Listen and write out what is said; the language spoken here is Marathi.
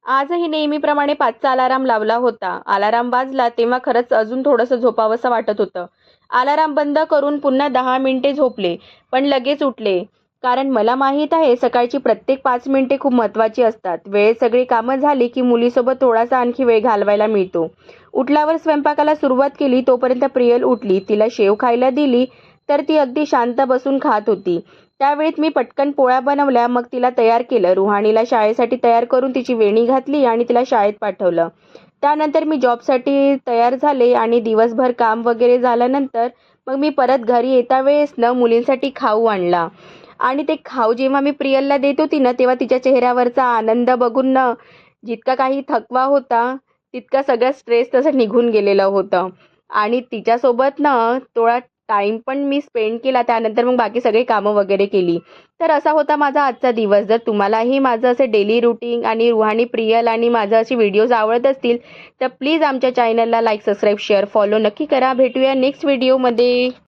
आजही नेहमीप्रमाणे 5चा अलार्म लावला होता. अलार्म वाजला तेव्हा खरंच अजून थोडंसं झोपावंसं वाटत होतं. अलार्म बंद करून पुन्हा 10 मिनिटे झोपले, पण लगेच उठले. कारण मला माहीत आहे सकाळची प्रत्येक 5 मिनिटे खूप महत्त्वाची असतात. वेळेत सगळी कामं झाली की मुलीसोबत थोडासा आणखी वेळ घालवायला मिळतो. उठल्यावर स्वयंपाकाला सुरुवात केली तोपर्यंत प्रियल उठली. तिला शेव खायला दिली तर ती अगदी शांत बसून खात होती. त्यावेळेत मी पटकन पोळ्या बनवल्या, मग तिला तयार केलं. रुहाणीला शाळेसाठी तयार करून तिची वेणी घातली आणि तिला शाळेत पाठवलं. त्यानंतर मी जॉबसाठी तयार झाले आणि दिवसभर काम वगैरे झाल्यानंतर मग मी परत घरी येता वेळेस ना मुलींसाठी खाऊ आणला. आणि ते खाऊ जेव्हा मी प्रियलला देत होती ना, तेव्हा तिच्या चेहऱ्यावरचा आनंद बघून ना, जितका काही थकवा होता, तितका सगळा स्ट्रेस तसा निघून गेलेलं होतं. आणि तिच्यासोबत ना थोडा टाईम पण मी स्पेंड केला. त्यानंतर मग बाकी सगळी कामं वगैरे केली. तर असा होता माझा आजचा दिवस. जर तुम्हालाही माझं असं डेली रुटीन आणि रुहानी, प्रियल आणि माझं असे व्हिडिओज आवडत असतील, तर प्लीज आमच्या चॅनलला लाईक, सबस्क्राईब, शेअर, फॉलो नक्की करा. भेटूया नेक्स्ट व्हिडिओमध्ये.